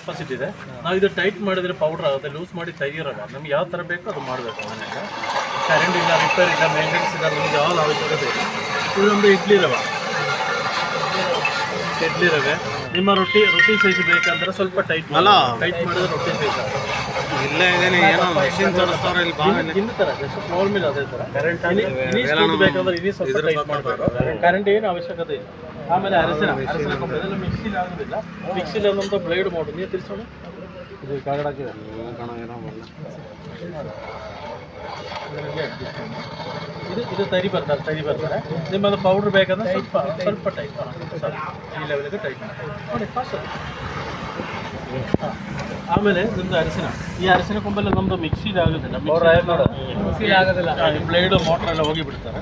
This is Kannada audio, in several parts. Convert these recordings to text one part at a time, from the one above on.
ಕೆಪಾಸಿಟಿ ಇದೆ. ನಾವು ಇದು ಟೈಟ್ ಮಾಡಿದರೆ ಪೌಡರ್ ಆಗುತ್ತೆ, ಲೂಸ್ ಮಾಡಿ ತೆಗಿರಲ್ಲ. ನಮ್ಗೆ ಯಾವ ಥರ ಬೇಕೋ ಅದು ಮಾಡಬೇಕು. ಮನೆಗೆ ಕರೆಂಟ್ ಇಲ್ಲ, ರಿಪೇರ್ ಇಲ್ಲ, ಮೇಂಟೆನೆನ್ಸ್ ಇಲ್ಲ, ನಮ್ಗೆ ಯಾವ ಅವಶ್ಯಕತೆ ಇಲ್ಲ. ಇದೊಂದು ಇಡ್ಲಿ ರವೆ. ನಿಮ್ಮ ರೊಟ್ಟಿ ಸೈಜ್ ಬೇಕಂದ್ರೆ ಸ್ವಲ್ಪ ಟೈಟ್ ಮಾಡಿದ್ರೆ ರೊಟ್ಟಿ ಸೈಜ್ ಆಗುತ್ತೆ. ಇನ್ನೂ ಥರ ಜಸ್ಟ್ ನಾರ್ಮಲ್ ಅದೇ ಥರ ಕರೆಂಟ್ ಬೇಕಂದ್ರೆ ಇನ್ನೂ ಸ್ವಲ್ಪ ಟೈಟ್ ಮಾಡಬೇಕು. ಕರೆಂಟ್ ಏನು ಅವಶ್ಯಕತೆ ಇಲ್ಲ. ಆಮೇಲೆ ಅರಸಿನ ಕೊಂಬೆಲ್ಲ ಮಿಕ್ಸಿಲಿ ಆಗೋದಿಲ್ಲ. ಮಿಕ್ಸಿಲಿ ಒಂದೊಂದು ಬ್ಲೇಡ್ ಮಾಡೋದು. ನೀವು ತಿರ್ಸೋಣ ಇದು ಕಾಗಡಾಕಿದೆ ಇದು ತರಿ ಬರ್ತಾರೆ. ನಿಮ್ಮದು ಪೌಡ್ರ್ ಬೇಕಂದ್ರೆ ಸ್ವಲ್ಪ ಟೈಟ್ ಈ ಲೆವೆಲ್ಗೆ ಟೈಟ್ ನೋಡಿ ಫಾಸ್ಟ್. ಆಮೇಲೆ ನಮ್ಮದು ಈ ಅರಸಿನ ಕೊಂಬೆಲ್ಲ ನಮ್ಮದು ಮಿಕ್ಸಿಲಿ ಆಗೋದಿಲ್ಲ. ಮಿಕ್ಸಿಲಿ ಆಗೋದಿಲ್ಲ, ಬ್ಲೇಡು ಮೋಟ್ರ್ ಎಲ್ಲ ಹೋಗಿ ಬಿಡ್ತಾರೆ.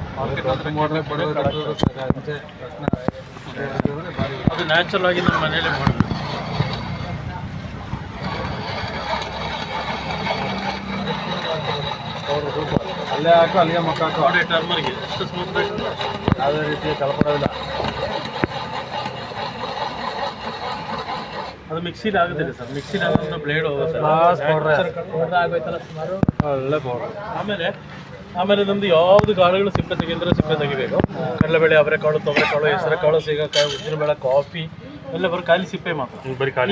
ಅದು ನ್ಯಾಚುರಲ್ ಆಗಿ ನಮ್ಮ ಮನೆಯಲ್ಲೇ ಮಾಡಬೇಕು. ಅಲ್ಲೇ ಹಾಕು, ಅಲ್ಲಿಗೆ ಮಕ್ಕ ಹಾಕು. ನೋಡಿ ಟರ್ಮರ್ಗೆ ಎಷ್ಟು ಸ್ಮೂತ್ ಬೇಕು, ಯಾವುದೇ ರೀತಿ ಕಲ್ಪಡೋದಿಲ್ಲ. ಅದು ಮಿಕ್ಸಿಲಿ ಆಗೋದಿಲ್ಲ ಸರ್. ಮಿಕ್ಸಿಲಿ ಆಗೋದ್ರೆ ಬ್ಲೇಡ್ ಹೋಗುತ್ತೆ. ಆಗಬೇಕಲ್ಲ ಸುಮಾರು ಒಳ್ಳೆ ಪೌಡ್ರ್. ಆಮೇಲೆ ನಮ್ದು ಯಾವುದು ಕಾಳುಗಳು ಸಿಪ್ಪೆ ತೆಗೆದ್ರೆ ಸಿಪ್ಪೆ ತೆಗಿಬೇಕು. ಕಡಲೆಬೇಳೆ, ಅವರೆಕಾಳು, ತೊಗರೆಕಾಳು, ಹೆಸರುಕಾಳು, ಸೀಗೆಕಾಯಿ, ಉದ್ದಿನಬೇಳೆ, ಕಾಫಿ ಎಲ್ಲ ಬರೀ ಖಾಲಿ ಸಿಪ್ಪೆ ಮಾತ್ರ.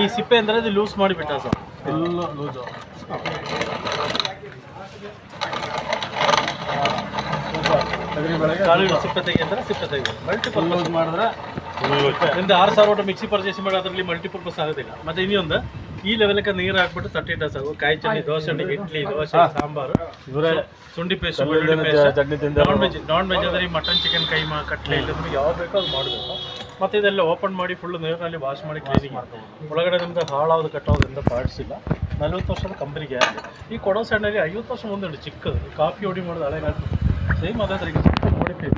ಈ ಸಿಪ್ಪೆ ಅಂದರೆ ಅದು ಲೂಸ್ ಮಾಡಿಬಿಟ್ಟ ಸರ್, ಫುಲ್ ಲೂಸು. ಕಾಳುಗಳು ಸಿಪ್ಪೆ ತೆಗೆದ್ರೆ ಸಿಪ್ಪೆ ತೆಗಿಬೇಕು. ಮಲ್ಟಿಪಲ್ ಯೂಸ್ ಮಾಡಿದ್ರೆ ನಿಮ್ದು 6,000 ಒಟ್ಟು ಮಿಕ್ಸಿ ಪರ್ಚೇಸ್ ಮಾಡಿ ಅದರಲ್ಲಿ ಮಲ್ಟಿಪರ್ಪಸ್ ಆಗೋದಿಲ್ಲ. ಮತ್ತು ಇನ್ನೊಂದು ಈ ಲೆವೆಲ್ಗೆ ನೀರು ಹಾಕ್ಬಿಟ್ಟು 30 ಸಾಕು. ಕಾಯಿ ಚಟ್ನಿ, ದೋಸೆ, ಇಡ್ಲಿ, ದೋಸೆ, ಸಾಂಬಾರು, ಶುಂಠಿ ಪೇಸ್ಟ್, ಚಟ್ನಿ ತಿಂದ. ನಾನ್ ವೆಜ್ ಅಂದರೆ ಮಟನ್, ಚಿಕನ್, ಕೈಮಾ, ಕಟ್ಲೆ ಇಲ್ಲ ನಿಮಗೆ ಯಾವ ಬೇಕೋ ಅದು ಮಾಡಬೇಕು. ಮತ್ತು ಇದೆಲ್ಲ ಓಪನ್ ಮಾಡಿ ಫುಲ್ ನೀರಿನಲ್ಲಿ ವಾಶ್ ಮಾಡಿ ಕ್ಲೀನಿಂಗ್ ಮಾಡ್ಕೊಂಡು ಒಳಗಡೆ ನಿಮ್ದು ಹಾಳಾಗೋದು ಕಟ್ಟೋದ್ರಿಂದ ಪಾರ್ಟ್ಸ್ ಇಲ್ಲ. 40 ವರ್ಷದ ಕಂಪನಿ ಗ್ಯಾರಂಟಿ. ಈ ಕೊಡೋ ಸಣ್ಣಲ್ಲಿ 50 ವರ್ಷ ಮುಂದೆ ಚಿಕ್ಕದು ಕಾಫಿ ಹೊಡಿ ಮಾಡೋದು ಹಳೆ ಸೇಮ್ ಅದೇ ಥರ ಚಿಕ್ಕ ಮಾಡಿದ್ದೀವಿ.